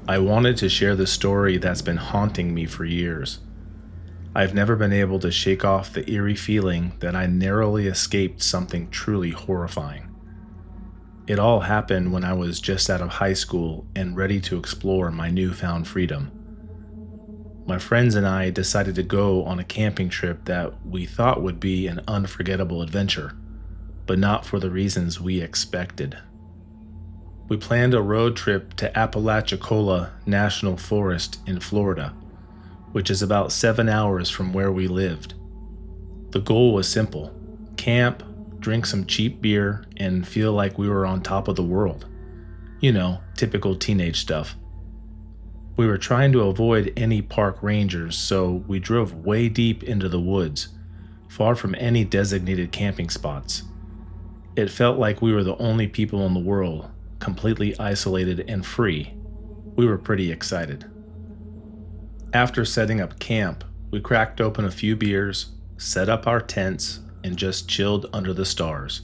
I wanted to share the story that's been haunting me for years. I've never been able to shake off the eerie feeling that I narrowly escaped something truly horrifying. It all happened when I was just out of high school and ready to explore my newfound freedom. My friends and I decided to go on a camping trip that we thought would be an unforgettable adventure, but not for the reasons we expected. We planned a road trip to Apalachicola National Forest in Florida, which is about 7 hours from where we lived. The goal was simple: camp, drink some cheap beer, and feel like we were on top of the world. You know, typical teenage stuff. We were trying to avoid any park rangers, so we drove way deep into the woods, far from any designated camping spots. It felt like we were the only people in the world, completely isolated and free. We were pretty excited. After setting up camp, we cracked open a few beers, set up our tents, and just chilled under the stars.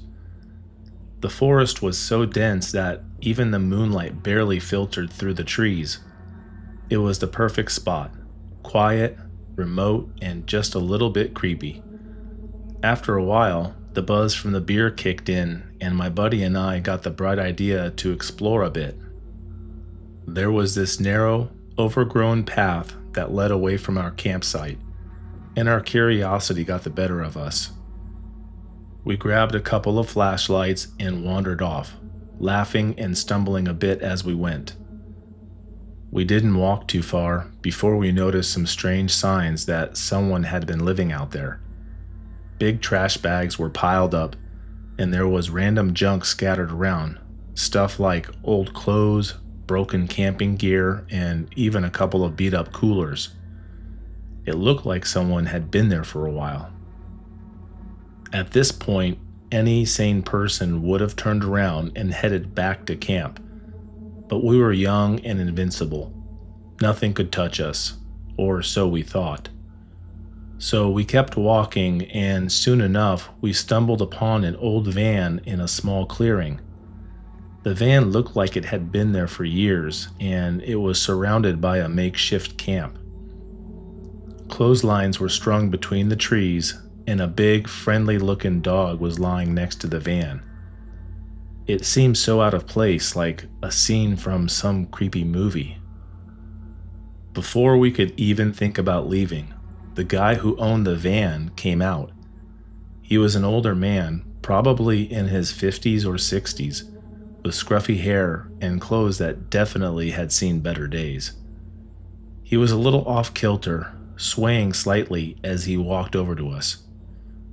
The forest was so dense that even the moonlight barely filtered through the trees. It was the perfect spot: quiet, remote, and just a little bit creepy. After a while, the buzz from the beer kicked in, and my buddy and I got the bright idea to explore a bit. There was this narrow, overgrown path that led away from our campsite, and our curiosity got the better of us. We grabbed a couple of flashlights and wandered off, laughing and stumbling a bit as we went. We didn't walk too far before we noticed some strange signs that someone had been living out there. Big trash bags were piled up, and there was random junk scattered around, stuff like old clothes, broken camping gear, and even a couple of beat-up coolers. It looked like someone had been there for a while. At this point, any sane person would have turned around and headed back to camp, but we were young and invincible. Nothing could touch us, or so we thought. So we kept walking, and soon enough we stumbled upon an old van in a small clearing. The van looked like it had been there for years, and it was surrounded by a makeshift camp. Clotheslines were strung between the trees, and a big, friendly-looking dog was lying next to the van. It seemed so out of place, like a scene from some creepy movie. Before we could even think about leaving, the guy who owned the van came out. He was an older man, probably in his 50s or 60s, with scruffy hair and clothes that definitely had seen better days. He was a little off-kilter, swaying slightly as he walked over to us,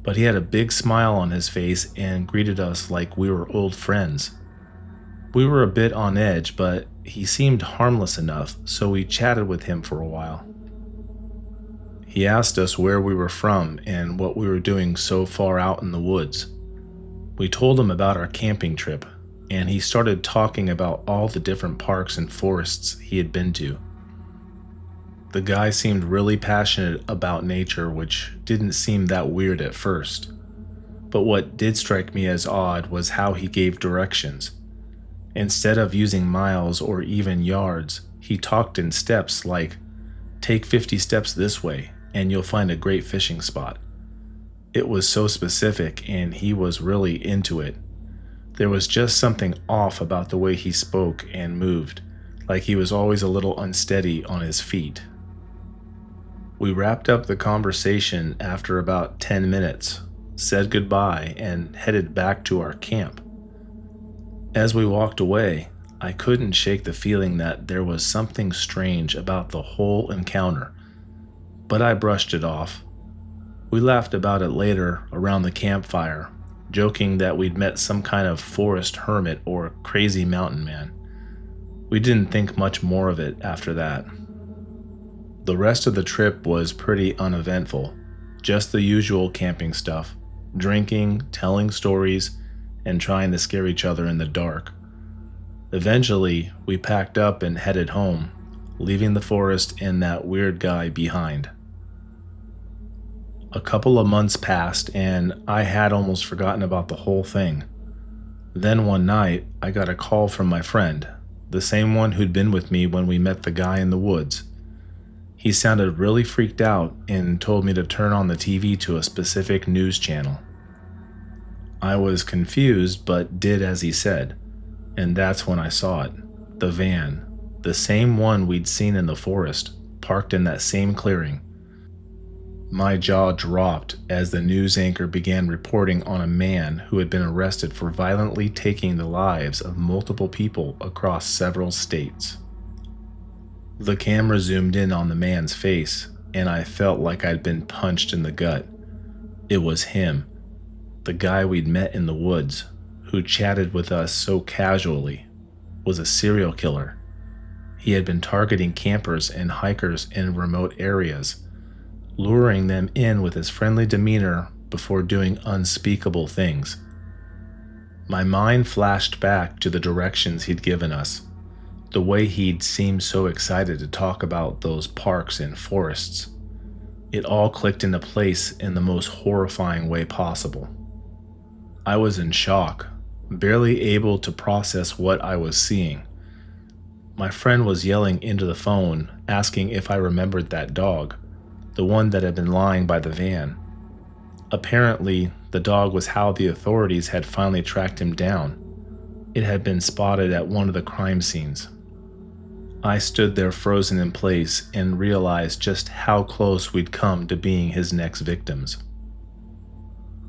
but he had a big smile on his face and greeted us like we were old friends. We were a bit on edge, but he seemed harmless enough, so we chatted with him for a while. He asked us where we were from and what we were doing so far out in the woods. We told him about our camping trip, and he started talking about all the different parks and forests he had been to. The guy seemed really passionate about nature, which didn't seem that weird at first. But what did strike me as odd was how he gave directions. Instead of using miles or even yards, he talked in steps like, "Take 50 steps this way, and you'll find a great fishing spot." It was so specific, and he was really into it. There was just something off about the way he spoke and moved, like he was always a little unsteady on his feet. We wrapped up the conversation after about 10 minutes, said goodbye, and headed back to our camp. As we walked away, I couldn't shake the feeling that there was something strange about the whole encounter, but I brushed it off. We laughed about it later around the campfire, joking that we'd met some kind of forest hermit or crazy mountain man. We didn't think much more of it after that. The rest of the trip was pretty uneventful, just the usual camping stuff: drinking, telling stories, and trying to scare each other in the dark. Eventually, we packed up and headed home, leaving the forest and that weird guy behind. A couple of months passed, and I had almost forgotten about the whole thing. Then one night, I got a call from my friend, the same one who'd been with me when we met the guy in the woods. He sounded really freaked out and told me to turn on the TV to a specific news channel. I was confused but did as he said, and that's when I saw it. The van, the same one we'd seen in the forest, parked in that same clearing. My jaw dropped as the news anchor began reporting on a man who had been arrested for violently taking the lives of multiple people across several states. The camera zoomed in on the man's face, and I felt like I'd been punched in the gut. It was him, the guy we'd met in the woods, who chatted with us so casually, was a serial killer. He had been targeting campers and hikers in remote areas, luring them in with his friendly demeanor before doing unspeakable things. My mind flashed back to the directions he'd given us, the way he'd seemed so excited to talk about those parks and forests. It all clicked into place in the most horrifying way possible. I was in shock, barely able to process what I was seeing. My friend was yelling into the phone, asking if I remembered that dog, the one that had been lying by the van. Apparently, the dog was how the authorities had finally tracked him down. It had been spotted at one of the crime scenes. I stood there frozen in place and realized just how close we'd come to being his next victims.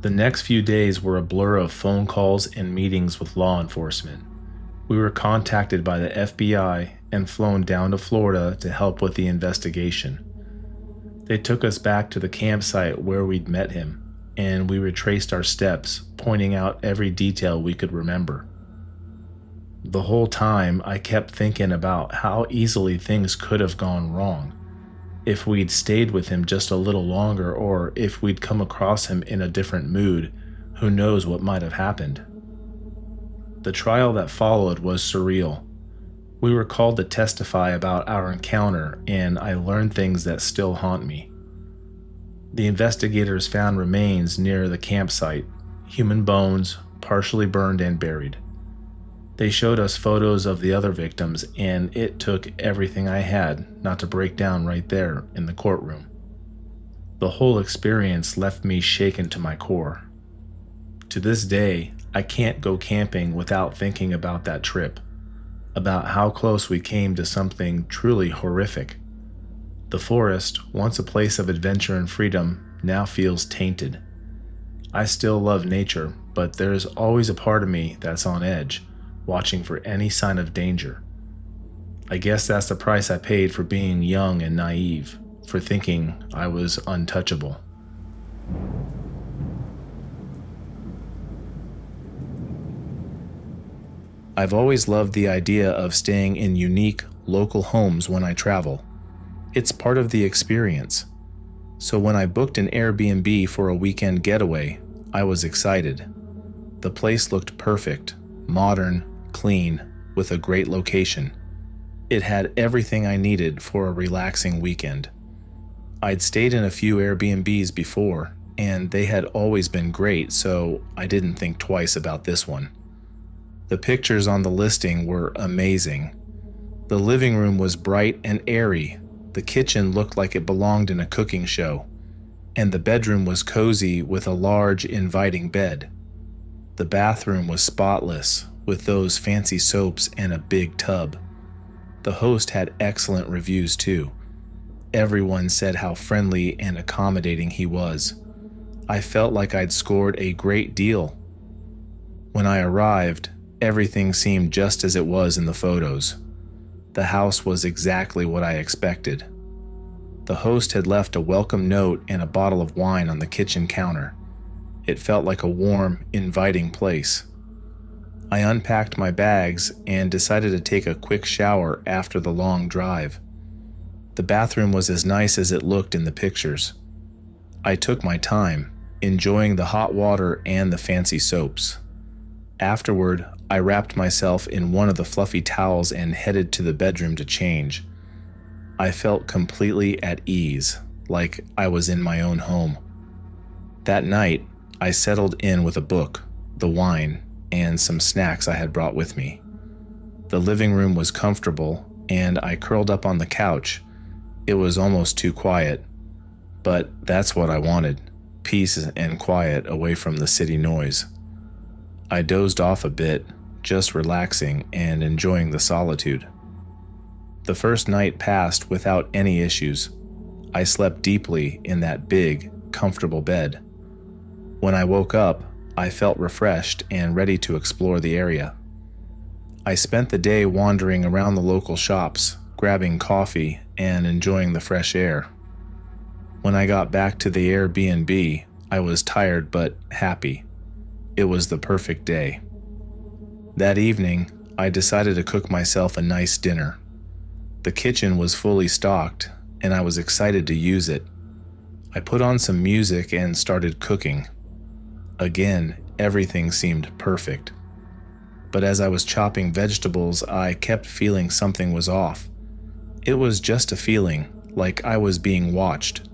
The next few days were a blur of phone calls and meetings with law enforcement. We were contacted by the FBI and flown down to Florida to help with the investigation. They took us back to the campsite where we'd met him, and we retraced our steps, pointing out every detail we could remember. The whole time, I kept thinking about how easily things could have gone wrong. If we'd stayed with him just a little longer, or if we'd come across him in a different mood, who knows what might have happened. The trial that followed was surreal. We were called to testify about our encounter, and I learned things that still haunt me. The investigators found remains near the campsite, human bones, partially burned and buried. They showed us photos of the other victims, and it took everything I had not to break down right there in the courtroom. The whole experience left me shaken to my core. To this day, I can't go camping without thinking about that trip, about how close we came to something truly horrific. The forest, once a place of adventure and freedom, now feels tainted. I still love nature, but there's always a part of me that's on edge, watching for any sign of danger. I guess that's the price I paid for being young and naive, for thinking I was untouchable. I've always loved the idea of staying in unique, local homes when I travel. It's part of the experience. So when I booked an Airbnb for a weekend getaway, I was excited. The place looked perfect, modern, clean, with a great location. It had everything I needed for a relaxing weekend. I'd stayed in a few Airbnbs before, and they had always been great, so I didn't think twice about this one. The pictures on the listing were amazing. The living room was bright and airy. The kitchen looked like it belonged in a cooking show, and the bedroom was cozy with a large, inviting bed. The bathroom was spotless, with those fancy soaps and a big tub. The host had excellent reviews too. Everyone said how friendly and accommodating he was. I felt like I'd scored a great deal. When I arrived, everything seemed just as it was in the photos. The house was exactly what I expected. The host had left a welcome note and a bottle of wine on the kitchen counter. It felt like a warm, inviting place. I unpacked my bags and decided to take a quick shower after the long drive. The bathroom was as nice as it looked in the pictures. I took my time, enjoying the hot water and the fancy soaps. Afterward, I wrapped myself in one of the fluffy towels and headed to the bedroom to change. I felt completely at ease, like I was in my own home. That night, I settled in with a book, the wine, and some snacks I had brought with me. The living room was comfortable, and I curled up on the couch. It was almost too quiet, but that's what I wanted, peace and quiet away from the city noise. I dozed off a bit, just relaxing and enjoying the solitude. The first night passed without any issues. I slept deeply in that big, comfortable bed. When I woke up, I felt refreshed and ready to explore the area. I spent the day wandering around the local shops, grabbing coffee and enjoying the fresh air. When I got back to the Airbnb, I was tired but happy. It was the perfect day. That evening, I decided to cook myself a nice dinner. The kitchen was fully stocked, and I was excited to use it. I put on some music and started cooking. Again, everything seemed perfect. But as I was chopping vegetables, I kept feeling something was off. It was just a feeling, like I was being watched.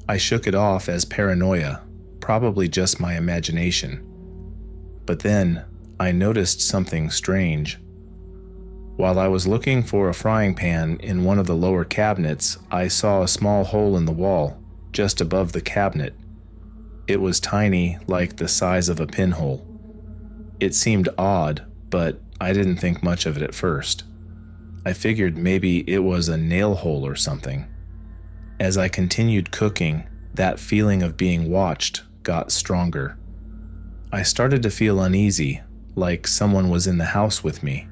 I shook it off as paranoia, probably just my imagination. But then, I noticed something strange. While I was looking for a frying pan in one of the lower cabinets, I saw a small hole in the wall, just above the cabinet. It was tiny, like the size of a pinhole. It seemed odd, but I didn't think much of it at first. I figured maybe it was a nail hole or something. As I continued cooking, that feeling of being watched got stronger. I started to feel uneasy, like someone was in the house with me.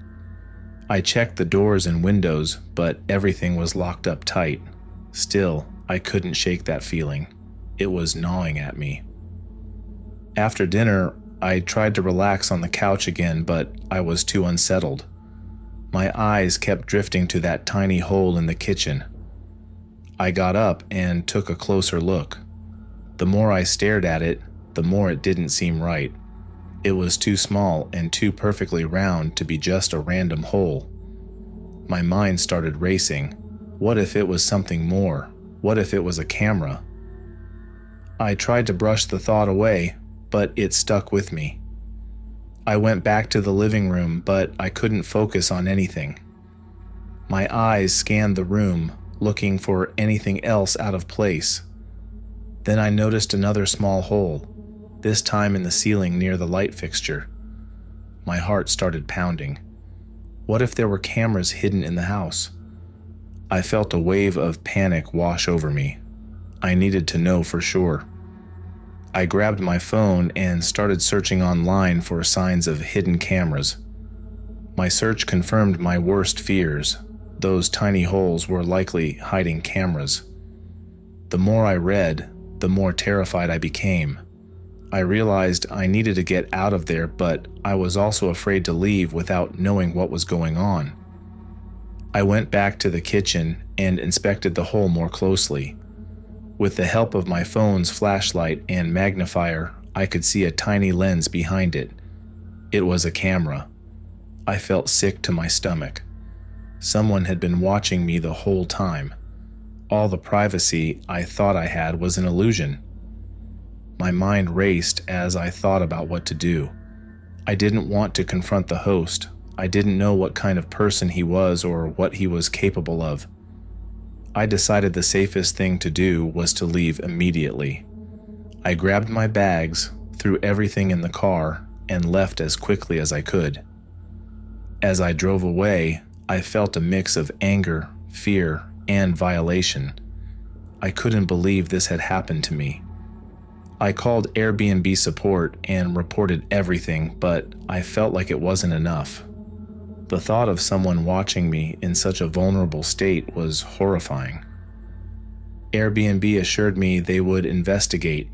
I checked the doors and windows, but everything was locked up tight. Still, I couldn't shake that feeling. It was gnawing at me. After dinner, I tried to relax on the couch again, but I was too unsettled. My eyes kept drifting to that tiny hole in the kitchen. I got up and took a closer look. The more I stared at it, the more it didn't seem right. It was too small and too perfectly round to be just a random hole. My mind started racing. What if it was something more? What if it was a camera? I tried to brush the thought away, but it stuck with me. I went back to the living room, but I couldn't focus on anything. My eyes scanned the room, looking for anything else out of place. Then I noticed another small hole, this time in the ceiling near the light fixture. My heart started pounding. What if there were cameras hidden in the house? I felt a wave of panic wash over me. I needed to know for sure. I grabbed my phone and started searching online for signs of hidden cameras. My search confirmed my worst fears. Those tiny holes were likely hiding cameras. The more I read, the more terrified I became. I realized I needed to get out of there, but I was also afraid to leave without knowing what was going on. I went back to the kitchen and inspected the hole more closely. With the help of my phone's flashlight and magnifier, I could see a tiny lens behind it. It was a camera. I felt sick to my stomach. Someone had been watching me the whole time. All the privacy I thought I had was an illusion. My mind raced as I thought about what to do. I didn't want to confront the host. I didn't know what kind of person he was or what he was capable of. I decided the safest thing to do was to leave immediately. I grabbed my bags, threw everything in the car, and left as quickly as I could. As I drove away, I felt a mix of anger, fear, and violation. I couldn't believe this had happened to me. I called Airbnb support and reported everything, but I felt like it wasn't enough. The thought of someone watching me in such a vulnerable state was horrifying. Airbnb assured me they would investigate.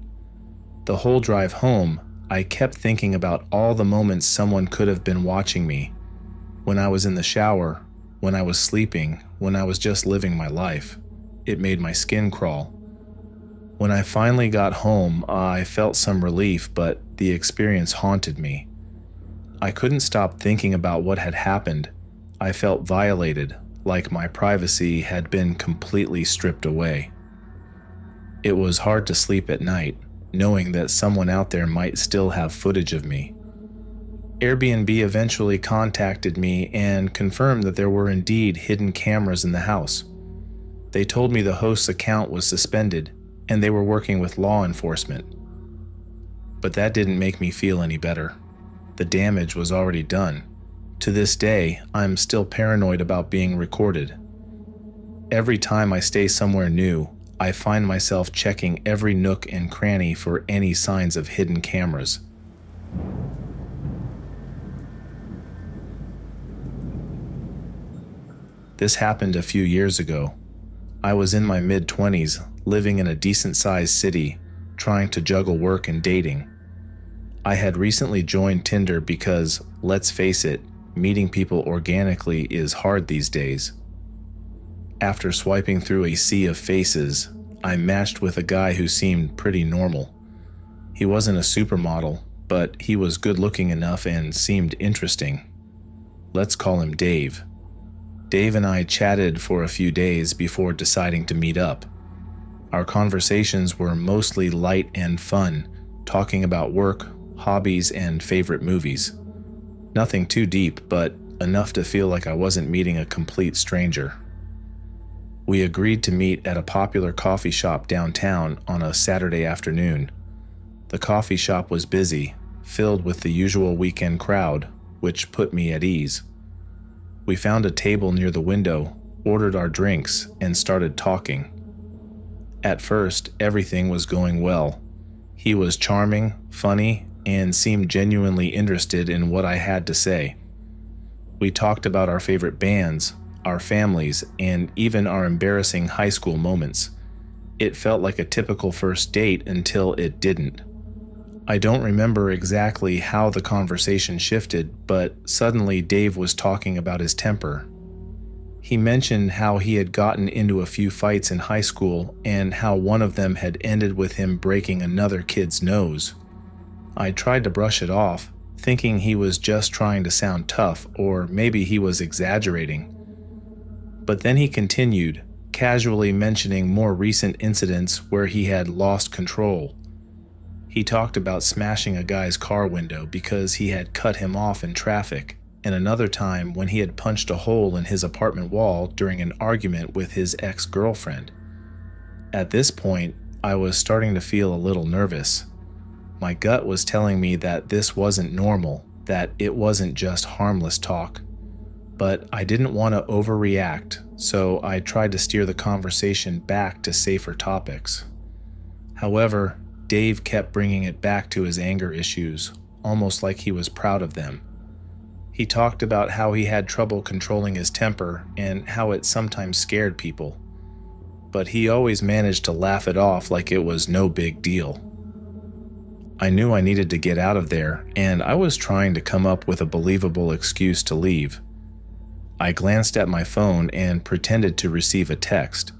The whole drive home, I kept thinking about all the moments someone could have been watching me. When I was in the shower, when I was sleeping, when I was just living my life. It made my skin crawl. When I finally got home, I felt some relief, but the experience haunted me. I couldn't stop thinking about what had happened. I felt violated, like my privacy had been completely stripped away. It was hard to sleep at night, knowing that someone out there might still have footage of me. Airbnb eventually contacted me and confirmed that there were indeed hidden cameras in the house. They told me the host's account was suspended and they were working with law enforcement. But that didn't make me feel any better. The damage was already done. To this day, I'm still paranoid about being recorded. Every time I stay somewhere new, I find myself checking every nook and cranny for any signs of hidden cameras. This happened a few years ago. I was in my mid-20s, living in a decent-sized city, trying to juggle work and dating. I had recently joined Tinder because, let's face it, meeting people organically is hard these days. After swiping through a sea of faces, I matched with a guy who seemed pretty normal. He wasn't a supermodel, but he was good-looking enough and seemed interesting. Let's call him Dave. Dave and I chatted for a few days before deciding to meet up. Our conversations were mostly light and fun, talking about work, hobbies, and favorite movies. Nothing too deep, but enough to feel like I wasn't meeting a complete stranger. We agreed to meet at a popular coffee shop downtown on a Saturday afternoon. The coffee shop was busy, filled with the usual weekend crowd, which put me at ease. We found a table near the window, ordered our drinks, and started talking. At first, everything was going well. He was charming, funny, and seemed genuinely interested in what I had to say. We talked about our favorite bands, our families, and even our embarrassing high school moments. It felt like a typical first date until it didn't. I don't remember exactly how the conversation shifted, but suddenly Dave was talking about his temper. He mentioned how he had gotten into a few fights in high school and how one of them had ended with him breaking another kid's nose. I tried to brush it off, thinking he was just trying to sound tough, or maybe he was exaggerating. But then he continued, casually mentioning more recent incidents where he had lost control. He talked about smashing a guy's car window because he had cut him off in traffic, and another time when he had punched a hole in his apartment wall during an argument with his ex-girlfriend. At this point, I was starting to feel a little nervous. My gut was telling me that this wasn't normal, that it wasn't just harmless talk. But I didn't want to overreact, so I tried to steer the conversation back to safer topics. However, Dave kept bringing it back to his anger issues, almost like he was proud of them. He talked about how he had trouble controlling his temper and how it sometimes scared people. But he always managed to laugh it off like it was no big deal. I knew I needed to get out of there, and I was trying to come up with a believable excuse to leave. I glanced at my phone and pretended to receive a text.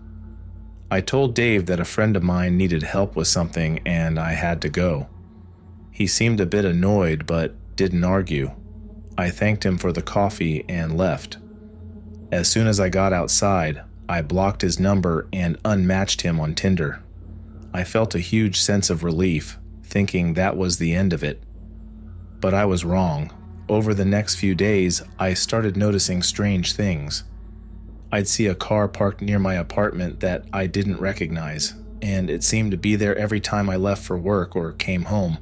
I told Dave that a friend of mine needed help with something and I had to go. He seemed a bit annoyed but didn't argue. I thanked him for the coffee and left. As soon as I got outside, I blocked his number and unmatched him on Tinder. I felt a huge sense of relief, thinking that was the end of it. But I was wrong. Over the next few days, I started noticing strange things. I'd see a car parked near my apartment that I didn't recognize, and it seemed to be there every time I left for work or came home.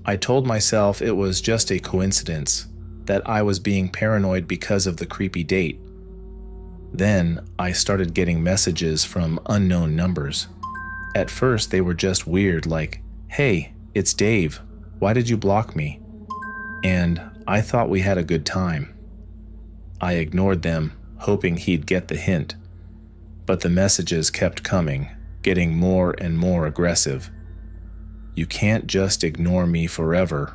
I told myself it was just a coincidence, that I was being paranoid because of the creepy date. Then, I started getting messages from unknown numbers. At first, they were just weird, like, "Hey, it's Dave. Why did you block me?" And I thought we had a good time. I ignored them, hoping he'd get the hint. But the messages kept coming, getting more and more aggressive. "You can't just ignore me forever,"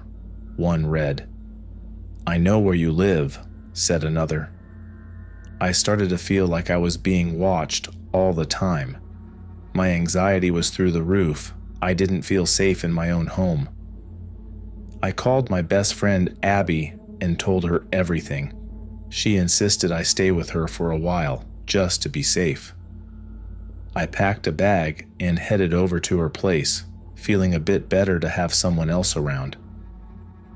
one read. "I know where you live," said another. I started to feel like I was being watched all the time. My anxiety was through the roof. I didn't feel safe in my own home. I called my best friend Abby and told her everything. She insisted I stay with her for a while, just to be safe. I packed a bag and headed over to her place, feeling a bit better to have someone else around.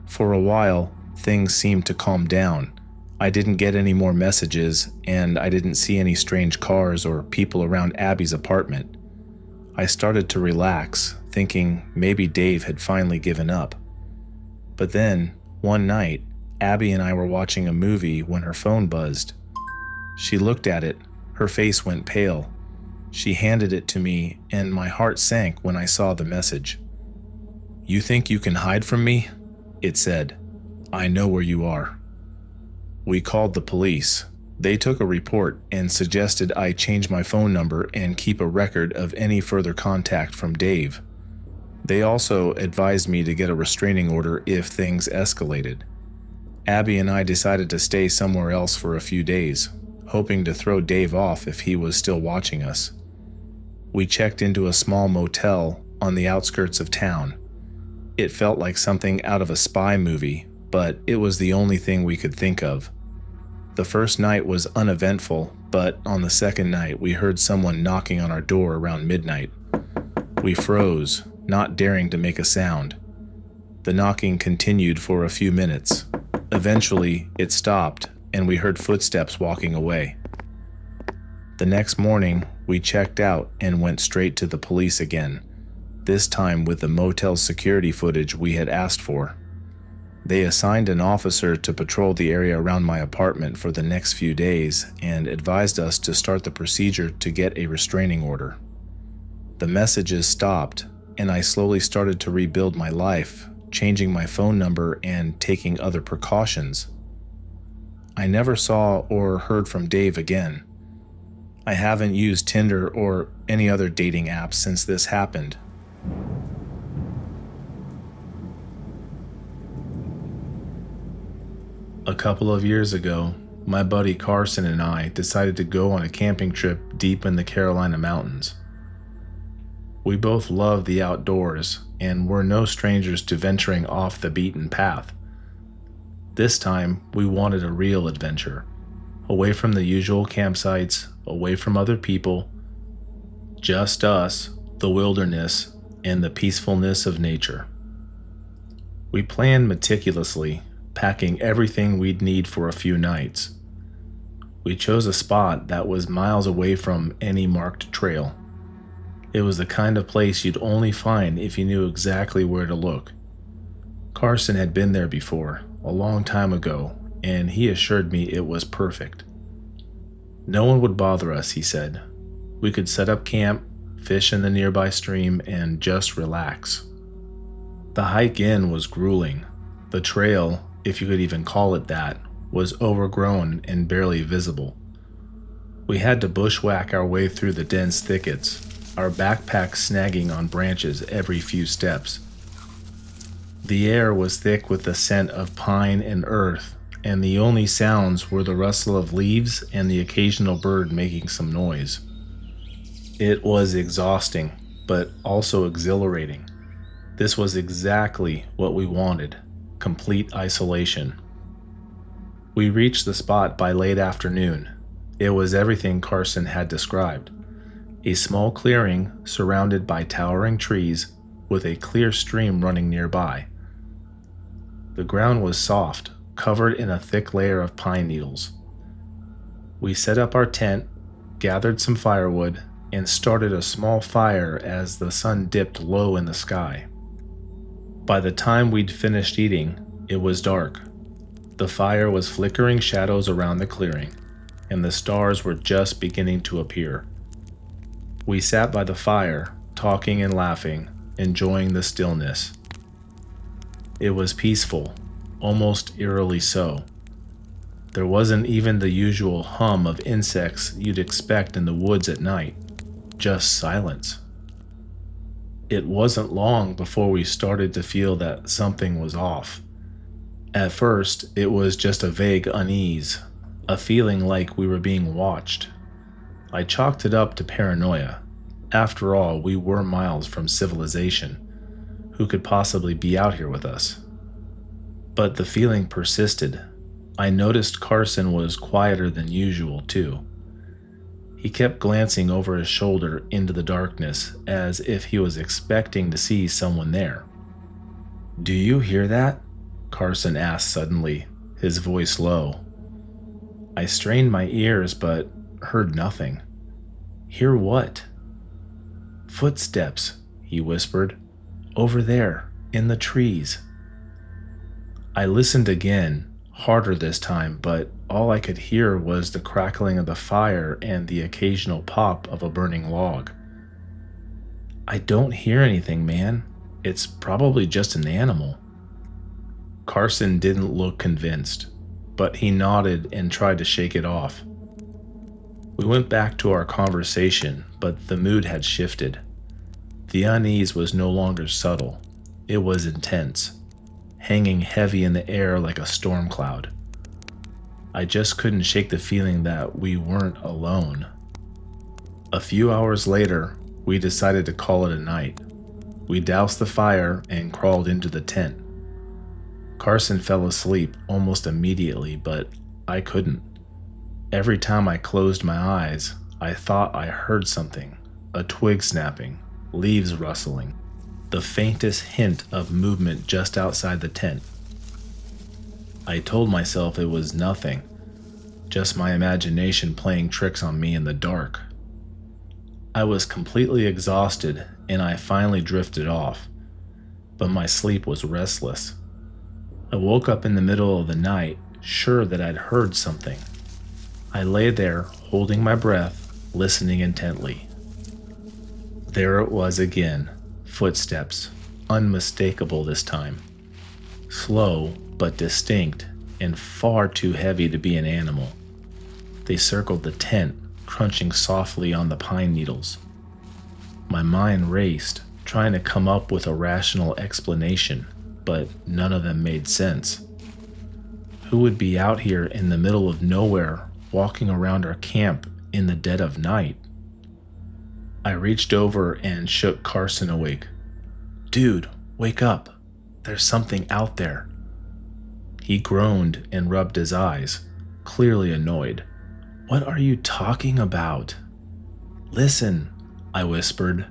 For a while, things seemed to calm down. I didn't get any more messages, and I didn't see any strange cars or people around Abby's apartment. I started to relax, thinking maybe Dave had finally given up. But then, one night, Abby and I were watching a movie when her phone buzzed. She looked at it, her face went pale. She handed it to me, and my heart sank when I saw the message. "You think you can hide from me?" it said. "I know where you are." We called the police. They took a report and suggested I change my phone number and keep a record of any further contact from Dave. They also advised me to get a restraining order if things escalated. Abby and I decided to stay somewhere else for a few days, hoping to throw Dave off if he was still watching us. We checked into a small motel on the outskirts of town. It felt like something out of a spy movie, but it was the only thing we could think of. The first night was uneventful, but on the second night we heard someone knocking on our door around midnight. We froze, not daring to make a sound. The knocking continued for a few minutes. Eventually, it stopped, and we heard footsteps walking away. The next morning, we checked out and went straight to the police again, this time with the motel security footage we had asked for. They assigned an officer to patrol the area around my apartment for the next few days and advised us to start the procedure to get a restraining order. The messages stopped, and I slowly started to rebuild my life, changing my phone number and taking other precautions. I never saw or heard from Dave again. I haven't used Tinder or any other dating apps since this happened. A couple of years ago, my buddy Carson and I decided to go on a camping trip deep in the Carolina mountains. We both love the outdoors and were no strangers to venturing off the beaten path. This time, we wanted a real adventure, away from the usual campsites, away from other people, just us, the wilderness, and the peacefulness of nature. We planned meticulously, packing everything we'd need for a few nights. We chose a spot that was miles away from any marked trail. It was the kind of place you'd only find if you knew exactly where to look. Carson had been there before, a long time ago, and he assured me it was perfect. No one would bother us, he said. We could set up camp, fish in the nearby stream, and just relax. The hike in was grueling. The trail, if you could even call it that, was overgrown and barely visible. We had to bushwhack our way through the dense thickets, our backpacks snagging on branches every few steps. The air was thick with the scent of pine and earth, and the only sounds were the rustle of leaves and the occasional bird making some noise. It was exhausting, but also exhilarating. This was exactly what we wanted, complete isolation. We reached the spot by late afternoon. It was everything Carson had described. A small clearing surrounded by towering trees with a clear stream running nearby. The ground was soft, covered in a thick layer of pine needles. We set up our tent, gathered some firewood, and started a small fire as the sun dipped low in the sky. By the time we'd finished eating, it was dark. The fire was flickering shadows around the clearing, and the stars were just beginning to appear. We sat by the fire, talking and laughing, enjoying the stillness. It was peaceful, almost eerily so. There wasn't even the usual hum of insects you'd expect in the woods at night, just silence. It wasn't long before we started to feel that something was off. At first, it was just a vague unease, a feeling like we were being watched. I chalked it up to paranoia. After all, we were miles from civilization. Who could possibly be out here with us? But the feeling persisted. I noticed Carson was quieter than usual, too. He kept glancing over his shoulder into the darkness as if he was expecting to see someone there. "Do you hear that?" Carson asked suddenly, his voice low. I strained my ears but heard nothing. Hear what? Footsteps, he whispered. Over there, in the trees. I listened again, harder this time, but all I could hear was the crackling of the fire and the occasional pop of a burning log. I don't hear anything, man. It's probably just an animal. Carson didn't look convinced, but he nodded and tried to shake it off. We went back to our conversation, but the mood had shifted. The unease was no longer subtle. It was intense, hanging heavy in the air like a storm cloud. I just couldn't shake the feeling that we weren't alone. A few hours later, we decided to call it a night. We doused the fire and crawled into the tent. Carson fell asleep almost immediately, but I couldn't. Every time I closed my eyes, I thought I heard something, a twig snapping, leaves rustling, the faintest hint of movement just outside the tent. I told myself it was nothing, just my imagination playing tricks on me in the dark. I was completely exhausted and I finally drifted off, but my sleep was restless. I woke up in the middle of the night, sure that I'd heard something. I lay there, holding my breath, listening intently. There it was again, footsteps, unmistakable this time. Slow, but distinct, and far too heavy to be an animal. They circled the tent, crunching softly on the pine needles. My mind raced, trying to come up with a rational explanation, but none of them made sense. Who would be out here in the middle of nowhere, walking around our camp in the dead of night? I reached over and shook Carson awake. Dude, wake up. There's something out there. He groaned and rubbed his eyes, clearly annoyed. What are you talking about? Listen, I whispered.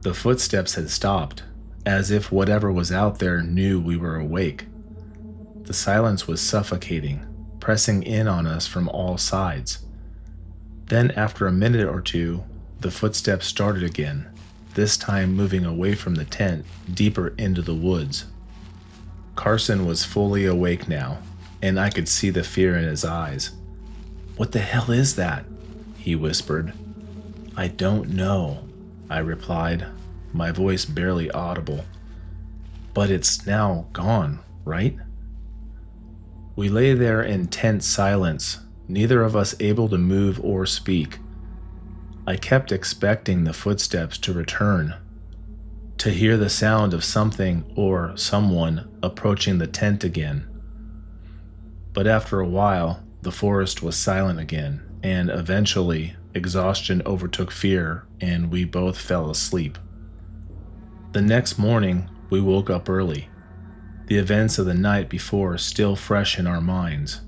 The footsteps had stopped, as if whatever was out there knew we were awake. The silence was suffocating, pressing in on us from all sides. Then, after a minute or two, the footsteps started again, this time moving away from the tent, deeper into the woods. Carson was fully awake now, and I could see the fear in his eyes. What the hell is that? He whispered. I don't know, I replied, my voice barely audible. But it's now gone, right? We lay there in tense silence, neither of us able to move or speak. I kept expecting the footsteps to return, to hear the sound of something or someone approaching the tent again. But after a while, the forest was silent again, and eventually, exhaustion overtook fear, and we both fell asleep. The next morning, we woke up early, the events of the night before still fresh in our minds.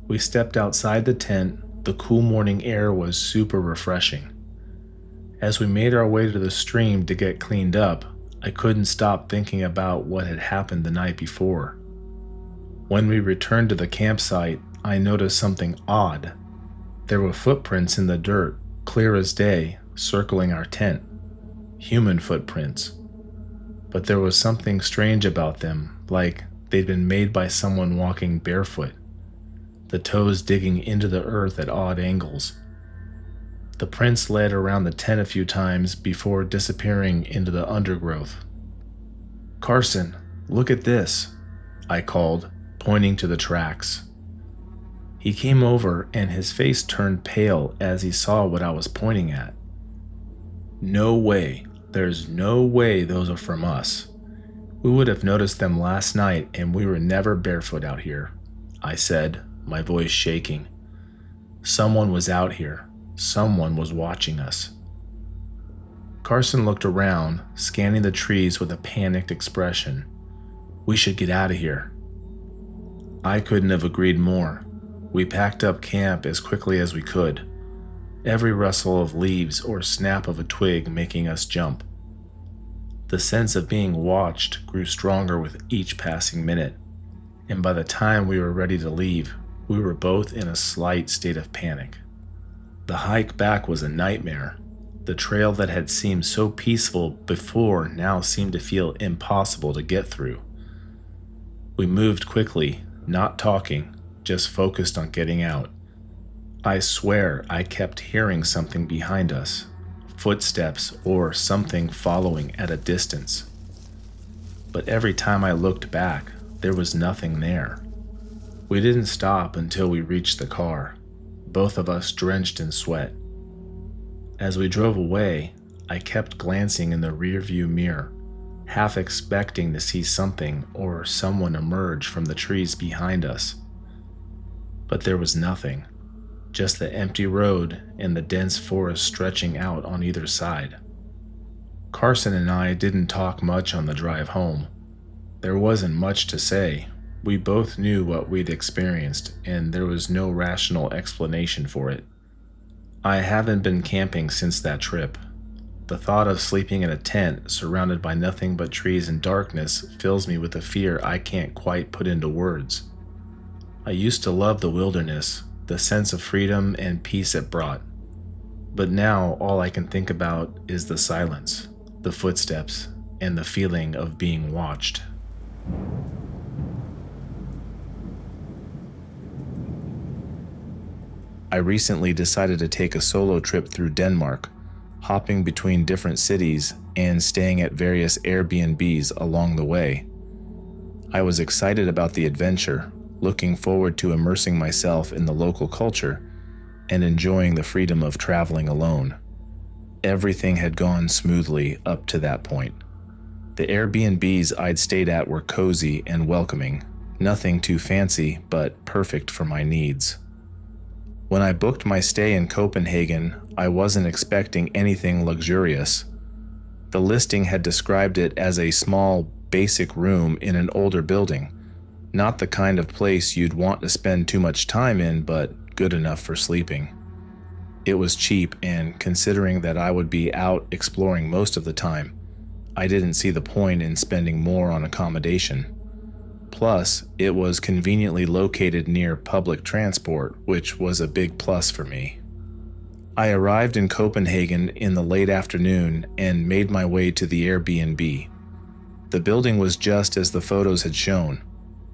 We stepped outside the tent. The cool morning air was super refreshing. As we made our way to the stream to get cleaned up, I couldn't stop thinking about what had happened the night before. When we returned to the campsite, I noticed something odd. There were footprints in the dirt, clear as day, circling our tent. Human footprints. But there was something strange about them, like they'd been made by someone walking barefoot, the toes digging into the earth at odd angles. The prints led around the tent a few times before disappearing into the undergrowth. Carson, look at this, I called, pointing to the tracks. He came over and his face turned pale as he saw what I was pointing at. No way, there's no way those are from us. We would have noticed them last night and we were never barefoot out here, I said, my voice shaking. Someone was out here. Someone was watching us. Carson looked around, scanning the trees with a panicked expression. We should get out of here. I couldn't have agreed more. We packed up camp as quickly as we could, every rustle of leaves or snap of a twig making us jump. The sense of being watched grew stronger with each passing minute, and by the time we were ready to leave, we were both in a slight state of panic. The hike back was a nightmare. The trail that had seemed so peaceful before now seemed to feel impossible to get through. We moved quickly, not talking, just focused on getting out. I swear I kept hearing something behind us, footsteps or something following at a distance. But every time I looked back, there was nothing there. We didn't stop until we reached the car, both of us drenched in sweat. As we drove away, I kept glancing in the rearview mirror, half expecting to see something or someone emerge from the trees behind us. But there was nothing, just the empty road and the dense forest stretching out on either side. Carson and I didn't talk much on the drive home. There wasn't much to say. We both knew what we'd experienced, and there was no rational explanation for it. I haven't been camping since that trip. The thought of sleeping in a tent surrounded by nothing but trees and darkness fills me with a fear I can't quite put into words. I used to love the wilderness, the sense of freedom and peace it brought. But now all I can think about is the silence, the footsteps, and the feeling of being watched. I recently decided to take a solo trip through Denmark, hopping between different cities and staying at various Airbnbs along the way. I was excited about the adventure, looking forward to immersing myself in the local culture and enjoying the freedom of traveling alone. Everything had gone smoothly up to that point. The Airbnbs I'd stayed at were cozy and welcoming, nothing too fancy, but perfect for my needs. When I booked my stay in Copenhagen, I wasn't expecting anything luxurious. The listing had described it as a small, basic room in an older building, not the kind of place you'd want to spend too much time in, but good enough for sleeping. It was cheap, and considering that I would be out exploring most of the time, I didn't see the point in spending more on accommodation. Plus, it was conveniently located near public transport, which was a big plus for me. I arrived in Copenhagen in the late afternoon and made my way to the Airbnb. The building was just as the photos had shown,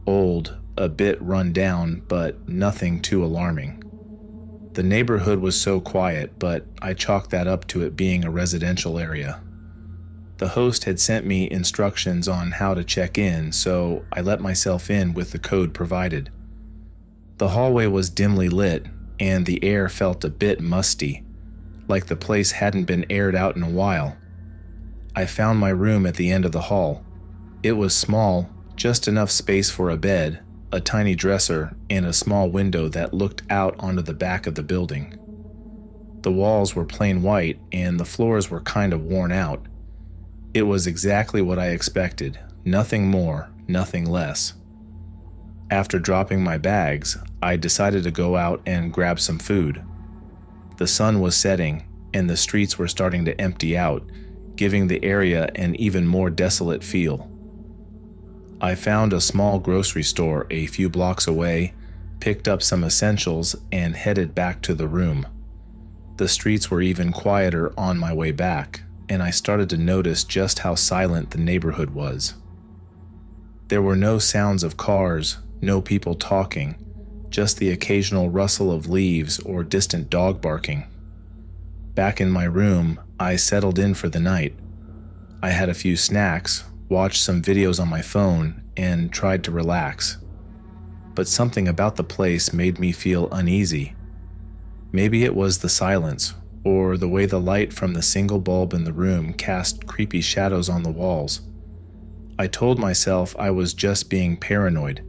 old, a bit run down, but nothing too alarming. The neighborhood was so quiet, but I chalked that up to it being a residential area. The host had sent me instructions on how to check in, so I let myself in with the code provided. The hallway was dimly lit, and the air felt a bit musty, like the place hadn't been aired out in a while. I found my room at the end of the hall. It was small, just enough space for a bed, a tiny dresser, and a small window that looked out onto the back of the building. The walls were plain white, and the floors were kind of worn out. It was exactly what I expected, nothing more, nothing less. After dropping my bags, I decided to go out and grab some food. The sun was setting, and the streets were starting to empty out, giving the area an even more desolate feel. I found a small grocery store a few blocks away, picked up some essentials, and headed back to the room. The streets were even quieter on my way back, and I started to notice just how silent the neighborhood was. There were no sounds of cars, no people talking, just the occasional rustle of leaves or distant dog barking. Back in my room, I settled in for the night. I had a few snacks, watched some videos on my phone, and tried to relax. But something about the place made me feel uneasy. Maybe it was the silence, or the way the light from the single bulb in the room cast creepy shadows on the walls. I told myself I was just being paranoid,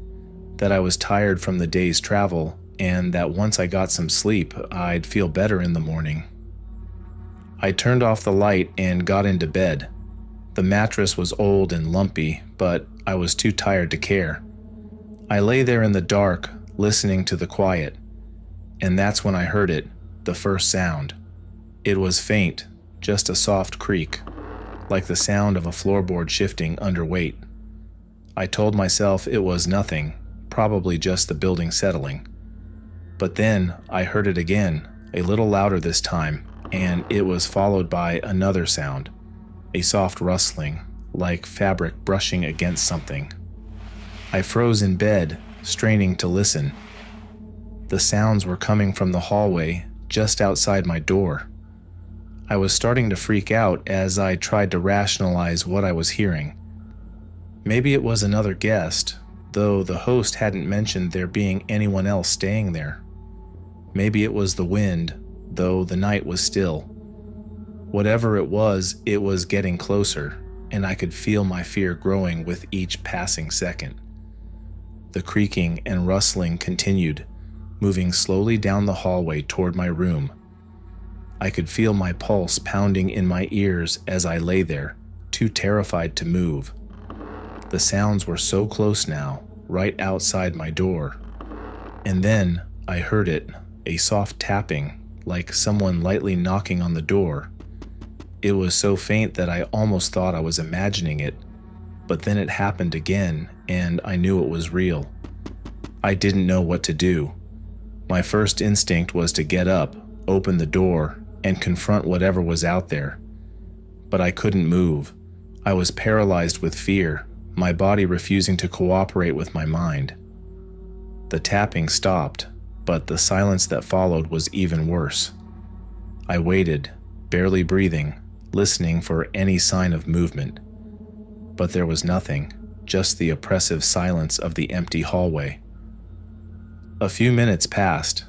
that I was tired from the day's travel, and that once I got some sleep, I'd feel better in the morning. I turned off the light and got into bed. The mattress was old and lumpy, but I was too tired to care. I lay there in the dark, listening to the quiet, and that's when I heard it, the first sound. It was faint, just a soft creak. like the sound of a floorboard shifting under weight. I told myself it was nothing, probably just the building settling. But then I heard it again, a little louder this time, and it was followed by another sound, a soft rustling, like fabric brushing against something. I froze in bed, straining to listen. The sounds were coming from the hallway just outside my door. I was starting to freak out as I tried to rationalize what I was hearing. Maybe it was another guest, though the host hadn't mentioned there being anyone else staying there. Maybe it was the wind, though the night was still. Whatever it was getting closer, and I could feel my fear growing with each passing second. The creaking and rustling continued, moving slowly down the hallway toward my room. I could feel my pulse pounding in my ears as I lay there, too terrified to move. The sounds were so close now, right outside my door. And then I heard it, a soft tapping, like someone lightly knocking on the door. It was so faint that I almost thought I was imagining it, but then it happened again, and I knew it was real. I didn't know what to do. My first instinct was to get up, open the door, and confront whatever was out there. But I couldn't move. I was paralyzed with fear, my body refusing to cooperate with my mind. The tapping stopped, but the silence that followed was even worse. I waited, barely breathing, listening for any sign of movement. But there was nothing, just the oppressive silence of the empty hallway. A few minutes passed.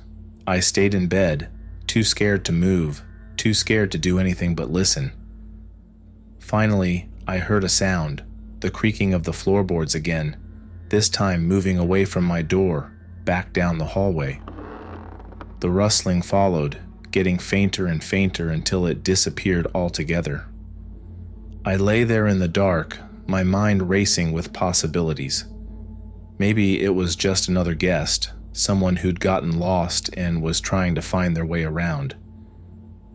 I stayed in bed, too scared to move, too scared to do anything but listen. Finally, I heard a sound, the creaking of the floorboards again, this time moving away from my door, back down the hallway. The rustling followed, getting fainter and fainter until it disappeared altogether. I lay there in the dark, my mind racing with possibilities. Maybe it was just another guest, someone who'd gotten lost and was trying to find their way around.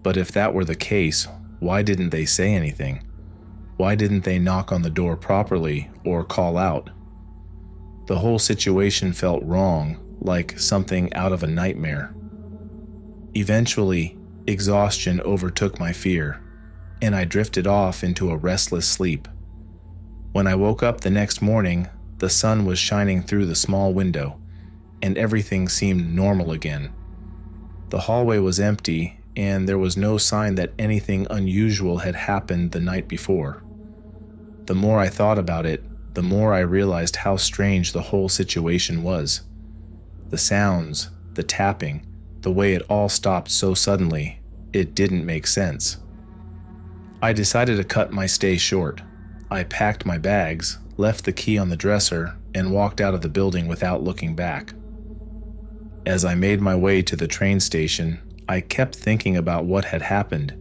But if that were the case, why didn't they say anything? Why didn't they knock on the door properly or call out? The whole situation felt wrong, like something out of a nightmare. Eventually, exhaustion overtook my fear, and I drifted off into a restless sleep. When I woke up the next morning, the sun was shining through the small window, and everything seemed normal again. The hallway was empty, and there was no sign that anything unusual had happened the night before. The more I thought about it, the more I realized how strange the whole situation was. The sounds, the tapping, the way it all stopped so suddenly, it didn't make sense. I decided to cut my stay short. I packed my bags, left the key on the dresser, and walked out of the building without looking back. As I made my way to the train station, I kept thinking about what had happened.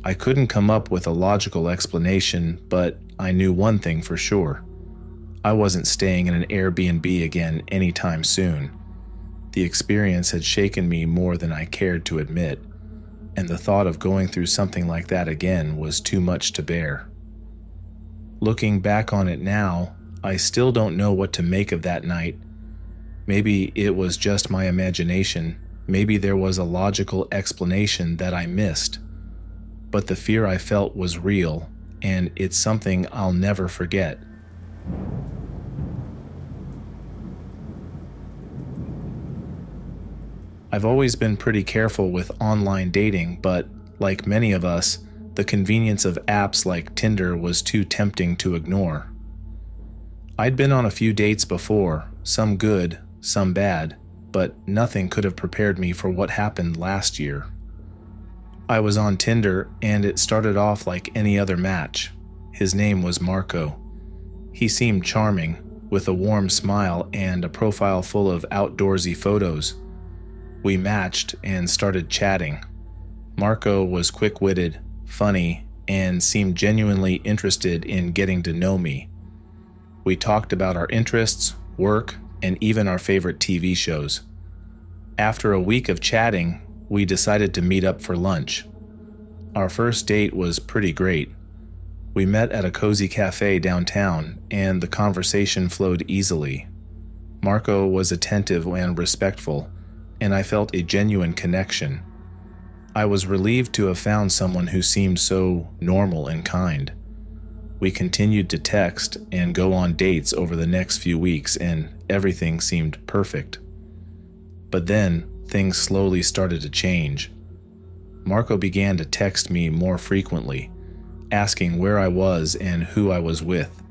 I couldn't come up with a logical explanation, but I knew one thing for sure. I wasn't staying in an Airbnb again anytime soon. The experience had shaken me more than I cared to admit, and the thought of going through something like that again was too much to bear. Looking back on it now, I still don't know what to make of that night. Maybe it was just my imagination. Maybe there was a logical explanation that I missed. But the fear I felt was real, and it's something I'll never forget. I've always been pretty careful with online dating, but like many of us, the convenience of apps like Tinder was too tempting to ignore. I'd been on a few dates before, some good, some bad, but nothing could have prepared me for what happened last year. I was on Tinder, and it started off like any other match. His name was Marco. He seemed charming, with a warm smile and a profile full of outdoorsy photos. We matched and started chatting. Marco was quick-witted, funny, and seemed genuinely interested in getting to know me. We talked about our interests, work, and even our favorite TV shows. After a week of chatting, we decided to meet up for lunch. Our first date was pretty great. We met at a cozy cafe downtown, and the conversation flowed easily. Marco was attentive and respectful, and I felt a genuine connection. I was relieved to have found someone who seemed so normal and kind. We continued to text and go on dates over the next few weeks, and everything seemed perfect. But then, things slowly started to change. Marco began to text me more frequently, asking where I was and who I was with.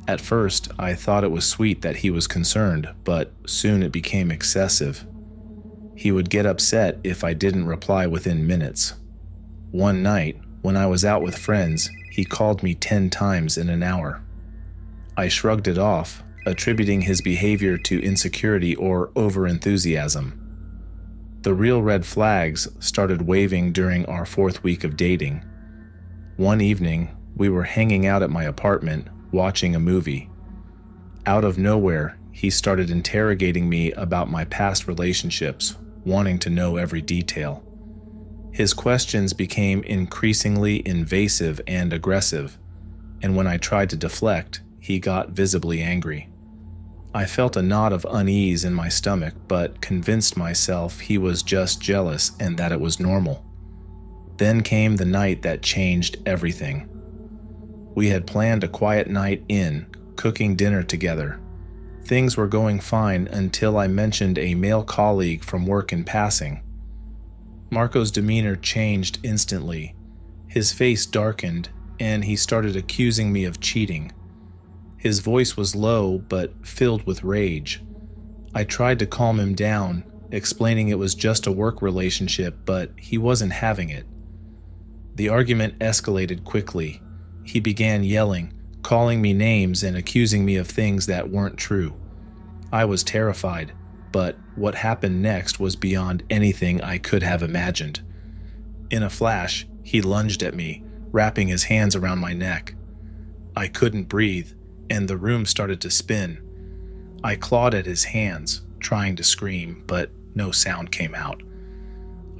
At first, I thought it was sweet that he was concerned, but soon it became excessive. He would get upset if I didn't reply within minutes. One night, when I was out with friends, he called me 10 times in an hour. I shrugged it off, attributing his behavior to insecurity or overenthusiasm. The real red flags started waving during our 4th week of dating. One evening, we were hanging out at my apartment, watching a movie. Out of nowhere, he started interrogating me about my past relationships, wanting to know every detail. His questions became increasingly invasive and aggressive, and when I tried to deflect, he got visibly angry. I felt a knot of unease in my stomach, but convinced myself he was just jealous and that it was normal. Then came the night that changed everything. We had planned a quiet night in, cooking dinner together. Things were going fine until I mentioned a male colleague from work in passing. Marco's demeanor changed instantly. His face darkened, and he started accusing me of cheating. His voice was low but filled with rage. I tried to calm him down, explaining it was just a work relationship, but he wasn't having it. The argument escalated quickly. He began yelling, calling me names and accusing me of things that weren't true. I was terrified, but what happened next was beyond anything I could have imagined. In a flash, he lunged at me, wrapping his hands around my neck. I couldn't breathe, and the room started to spin. I clawed at his hands, trying to scream, but no sound came out.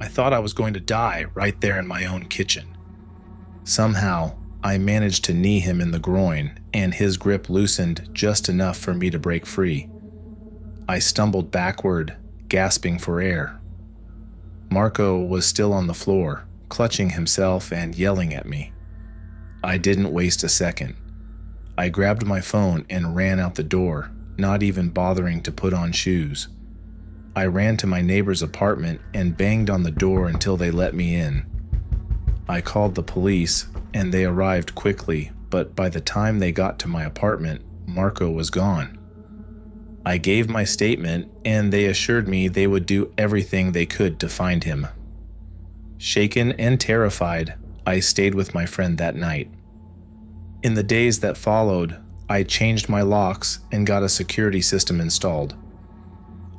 I thought I was going to die right there in my own kitchen. Somehow, I managed to knee him in the groin, and his grip loosened just enough for me to break free. I stumbled backward, gasping for air. Marco was still on the floor, clutching himself and yelling at me. I didn't waste a second. I grabbed my phone and ran out the door, not even bothering to put on shoes. I ran to my neighbor's apartment and banged on the door until they let me in. I called the police, and they arrived quickly, but by the time they got to my apartment, Marco was gone. I gave my statement, and they assured me they would do everything they could to find him. Shaken and terrified, I stayed with my friend that night. In the days that followed, I changed my locks and got a security system installed.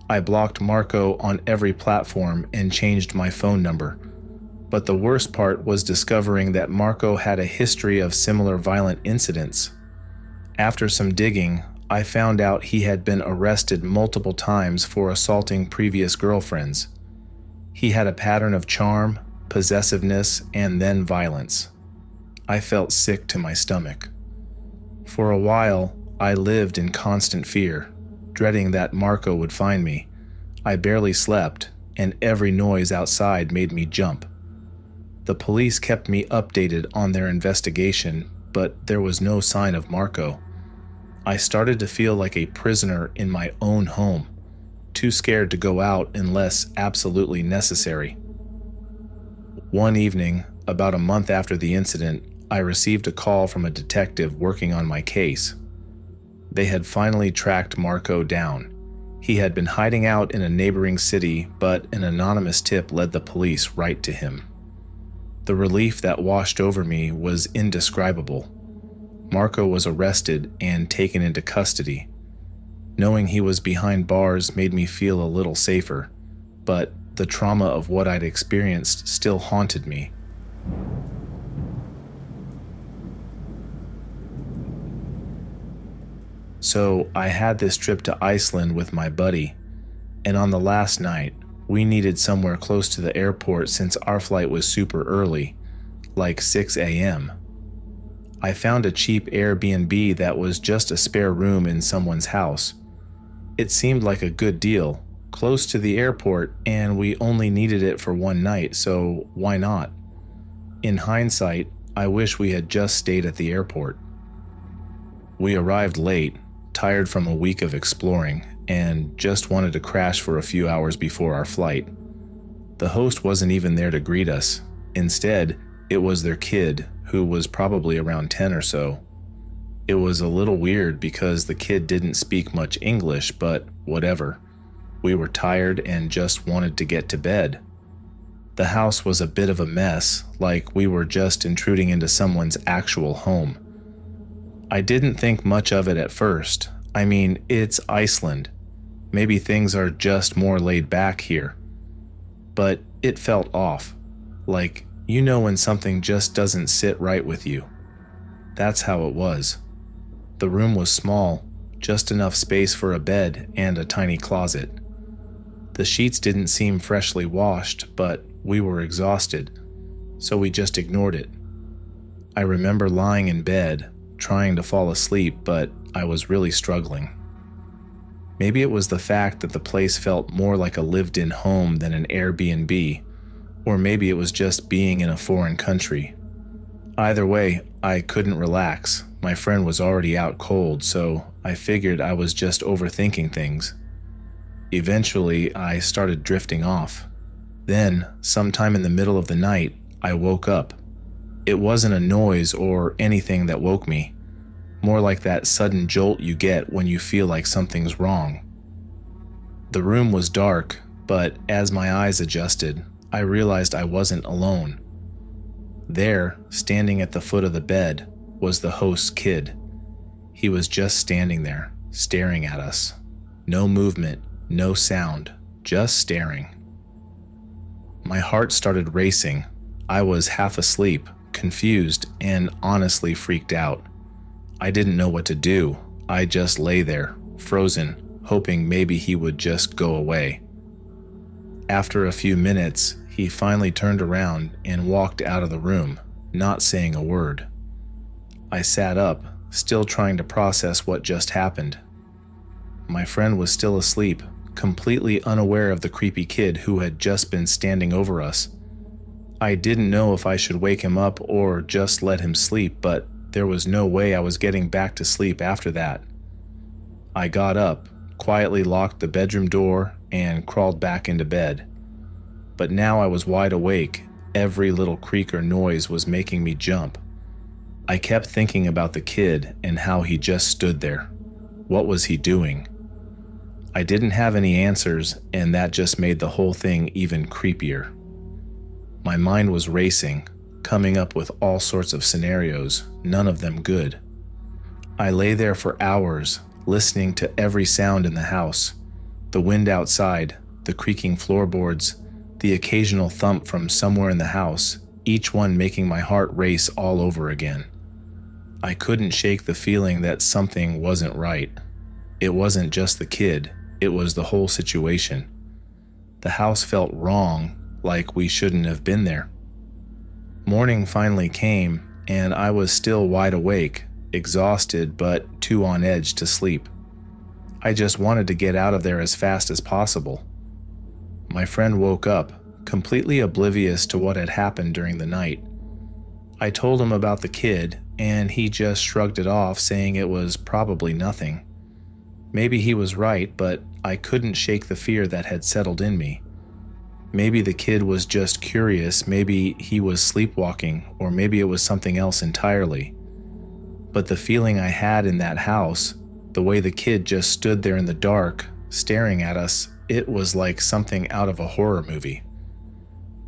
I blocked Marco on every platform and changed my phone number. But the worst part was discovering that Marco had a history of similar violent incidents. After some digging, I found out he had been arrested multiple times for assaulting previous girlfriends. He had a pattern of charm, possessiveness, and then violence. I felt sick to my stomach. For a while, I lived in constant fear, dreading that Marco would find me. I barely slept, and every noise outside made me jump. The police kept me updated on their investigation, but there was no sign of Marco. I started to feel like a prisoner in my own home, too scared to go out unless absolutely necessary. One evening, about a month after the incident, I received a call from a detective working on my case. They had finally tracked Marco down. He had been hiding out in a neighboring city, but an anonymous tip led the police right to him. The relief that washed over me was indescribable. Marco was arrested and taken into custody. Knowing he was behind bars made me feel a little safer, but the trauma of what I'd experienced still haunted me. So I had this trip to Iceland with my buddy, and on the last night, we needed somewhere close to the airport since our flight was super early, like 6 a.m. I found a cheap Airbnb that was just a spare room in someone's house. It seemed like a good deal, close to the airport, and we only needed it for one night, so why not? In hindsight, I wish we had just stayed at the airport. We arrived late, tired from a week of exploring, and just wanted to crash for a few hours before our flight. The host wasn't even there to greet us. Instead, it was their kid, who was probably around 10 or so. It was a little weird because the kid didn't speak much English, but whatever. We were tired and just wanted to get to bed. The house was a bit of a mess, like we were just intruding into someone's actual home. I didn't think much of it at first. I mean, it's Iceland. Maybe things are just more laid back here. But it felt off. Like, you know when something just doesn't sit right with you. That's how it was. The room was small, just enough space for a bed and a tiny closet. The sheets didn't seem freshly washed, but we were exhausted, so we just ignored it. I remember lying in bed, trying to fall asleep, but I was really struggling. Maybe it was the fact that the place felt more like a lived-in home than an Airbnb, or maybe it was just being in a foreign country. Either way, I couldn't relax. My friend was already out cold, so I figured I was just overthinking things. Eventually, I started drifting off. Then, sometime in the middle of the night, I woke up. It wasn't a noise or anything that woke me. More like that sudden jolt you get when you feel like something's wrong. The room was dark, but as my eyes adjusted, I realized I wasn't alone. There, standing at the foot of the bed, was the host's kid. He was just standing there, staring at us. No movement, no sound, just staring. My heart started racing. I was half asleep, confused, and honestly freaked out. I didn't know what to do. I just lay there, frozen, hoping maybe he would just go away. After a few minutes, he finally turned around and walked out of the room, not saying a word. I sat up, still trying to process what just happened. My friend was still asleep, completely unaware of the creepy kid who had just been standing over us. I didn't know if I should wake him up or just let him sleep, but there was no way I was getting back to sleep after that. I got up, quietly locked the bedroom door, and crawled back into bed. But now I was wide awake. Every little creak or noise was making me jump. I kept thinking about the kid and how he just stood there. What was he doing? I didn't have any answers, and that just made the whole thing even creepier. My mind was racing, coming up with all sorts of scenarios, none of them good. I lay there for hours, listening to every sound in the house. The wind outside, the creaking floorboards, the occasional thump from somewhere in the house, each one making my heart race all over again. I couldn't shake the feeling that something wasn't right. It wasn't just the kid, it was the whole situation. The house felt wrong, like we shouldn't have been there. Morning finally came, and I was still wide awake, exhausted but too on edge to sleep. I just wanted to get out of there as fast as possible. My friend woke up, completely oblivious to what had happened during the night. I told him about the kid, and he just shrugged it off, saying it was probably nothing. Maybe he was right, but I couldn't shake the fear that had settled in me. Maybe the kid was just curious, maybe he was sleepwalking, or maybe it was something else entirely. But the feeling I had in that house, the way the kid just stood there in the dark, staring at us, it was like something out of a horror movie.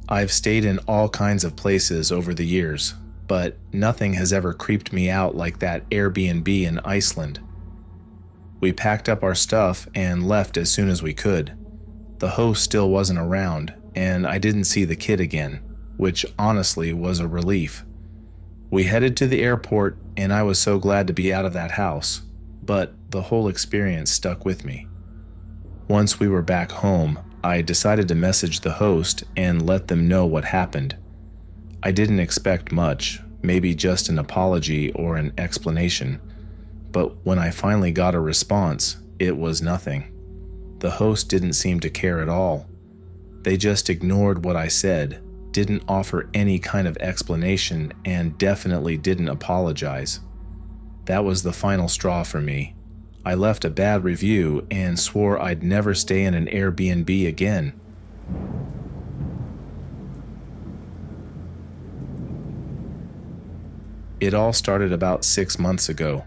I've stayed in all kinds of places over the years, but nothing has ever creeped me out like that Airbnb in Iceland. We packed up our stuff and left as soon as we could. The host still wasn't around, and I didn't see the kid again, which honestly was a relief. We headed to the airport, and I was so glad to be out of that house, but the whole experience stuck with me. Once we were back home, I decided to message the host and let them know what happened. I didn't expect much, maybe just an apology or an explanation. But when I finally got a response, it was nothing. The host didn't seem to care at all. They just ignored what I said, didn't offer any kind of explanation, and definitely didn't apologize. That was the final straw for me. I left a bad review and swore I'd never stay in an Airbnb again. It all started about 6 months ago.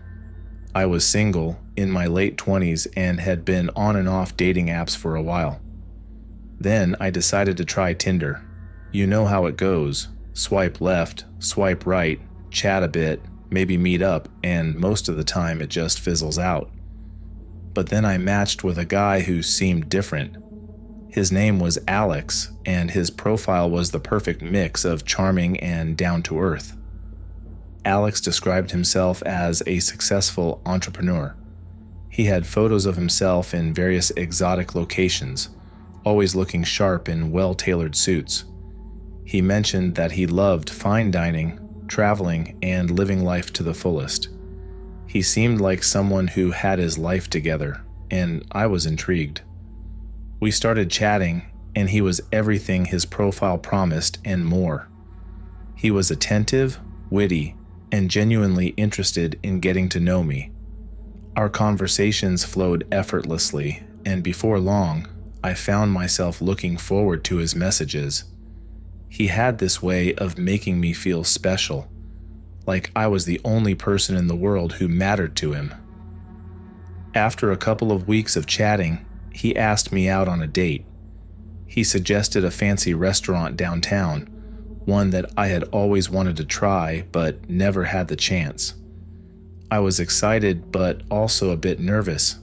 I was single, in my late 20s, and had been on and off dating apps for a while. Then I decided to try Tinder. You know how it goes. Swipe left, swipe right, chat a bit, maybe meet up, and most of the time it just fizzles out. But then I matched with a guy who seemed different. His name was Alex, and his profile was the perfect mix of charming and down-to-earth. Alex described himself as a successful entrepreneur. He had photos of himself in various exotic locations, always looking sharp in well-tailored suits. He mentioned that he loved fine dining, traveling, and living life to the fullest. He seemed like someone who had his life together, and I was intrigued. We started chatting, and he was everything his profile promised and more. He was attentive, witty, and genuinely interested in getting to know me. Our conversations flowed effortlessly, and before long, I found myself looking forward to his messages. He had this way of making me feel special, like I was the only person in the world who mattered to him. After a couple of weeks of chatting, he asked me out on a date. He suggested a fancy restaurant downtown, one that I had always wanted to try but never had the chance. I was excited but also a bit nervous.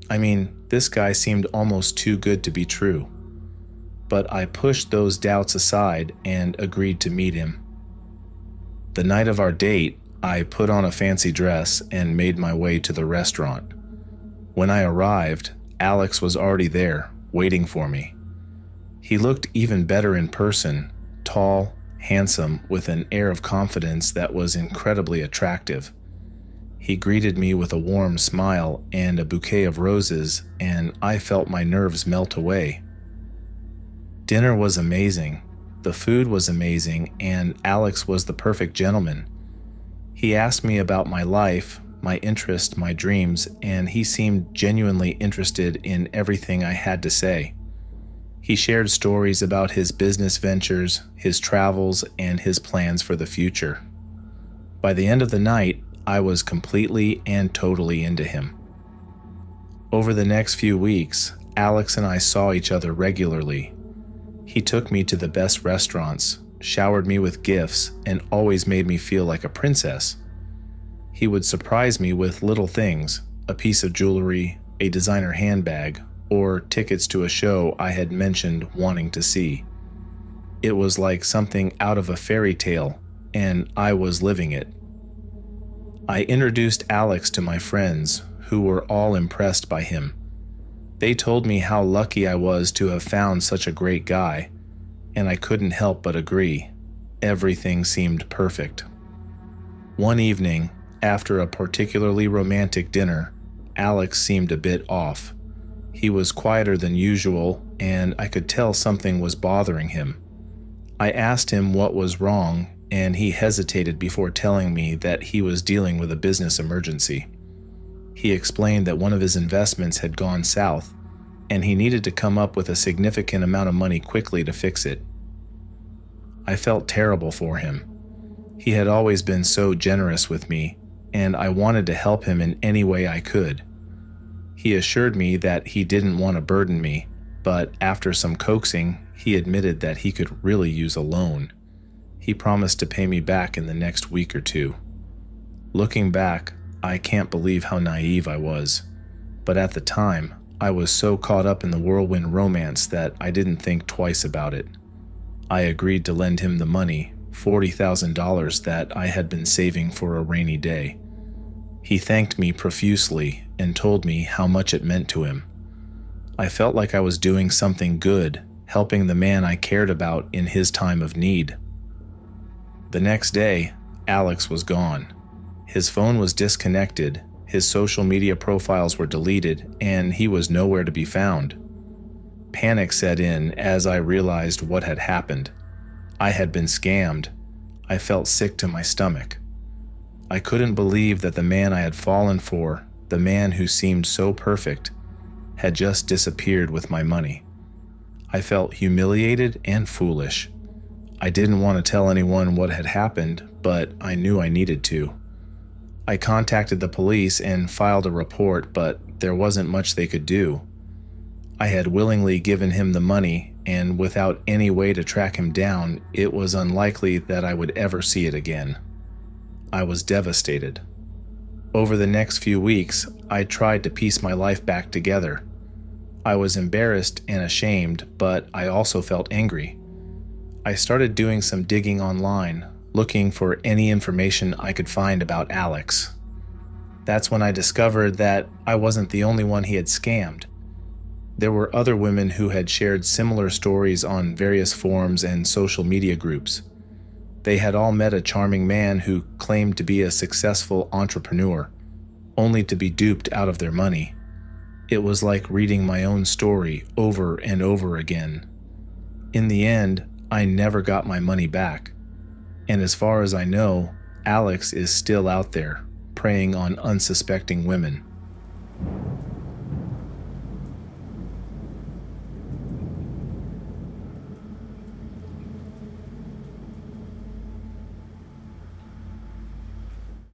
I mean, this guy seemed almost too good to be true. But I pushed those doubts aside and agreed to meet him. The night of our date, I put on a fancy dress and made my way to the restaurant. When I arrived, Alex was already there, waiting for me. He looked even better in person, tall, handsome, with an air of confidence that was incredibly attractive. He greeted me with a warm smile and a bouquet of roses, and I felt my nerves melt away. Dinner was amazing. The food was amazing, and Alex was the perfect gentleman. He asked me about my life, my interests, my dreams, and he seemed genuinely interested in everything I had to say. He shared stories about his business ventures, his travels, and his plans for the future. By the end of the night, I was completely and totally into him. Over the next few weeks, Alex and I saw each other regularly. He took me to the best restaurants, showered me with gifts, and always made me feel like a princess. He would surprise me with little things, a piece of jewelry, a designer handbag, or tickets to a show I had mentioned wanting to see. It was like something out of a fairy tale, and I was living it. I introduced Alex to my friends, who were all impressed by him. They told me how lucky I was to have found such a great guy, and I couldn't help but agree. Everything seemed perfect. One evening, after a particularly romantic dinner, Alex seemed a bit off. He was quieter than usual, and I could tell something was bothering him. I asked him what was wrong, and he hesitated before telling me that he was dealing with a business emergency. He explained that one of his investments had gone south, and he needed to come up with a significant amount of money quickly to fix it. I felt terrible for him. He had always been so generous with me, and I wanted to help him in any way I could. He assured me that he didn't want to burden me, but after some coaxing, he admitted that he could really use a loan. He promised to pay me back in the next week or two. Looking back, I can't believe how naive I was, but at the time, I was so caught up in the whirlwind romance that I didn't think twice about it. I agreed to lend him the money, $40,000 that I had been saving for a rainy day. He thanked me profusely and told me how much it meant to him. I felt like I was doing something good, helping the man I cared about in his time of need. The next day, Alex was gone. His phone was disconnected, his social media profiles were deleted, and he was nowhere to be found. Panic set in as I realized what had happened. I had been scammed. I felt sick to my stomach. I couldn't believe that the man I had fallen for, the man who seemed so perfect, had just disappeared with my money. I felt humiliated and foolish. I didn't want to tell anyone what had happened, but I knew I needed to. I contacted the police and filed a report, but there wasn't much they could do. I had willingly given him the money, and without any way to track him down, it was unlikely that I would ever see it again. I was devastated. Over the next few weeks, I tried to piece my life back together. I was embarrassed and ashamed, but I also felt angry. I started doing some digging online, looking for any information I could find about Alex. That's when I discovered that I wasn't the only one he had scammed. There were other women who had shared similar stories on various forums and social media groups. They had all met a charming man who claimed to be a successful entrepreneur, only to be duped out of their money. It was like reading my own story over and over again. In the end, I never got my money back. And as far as I know, Alex is still out there, preying on unsuspecting women.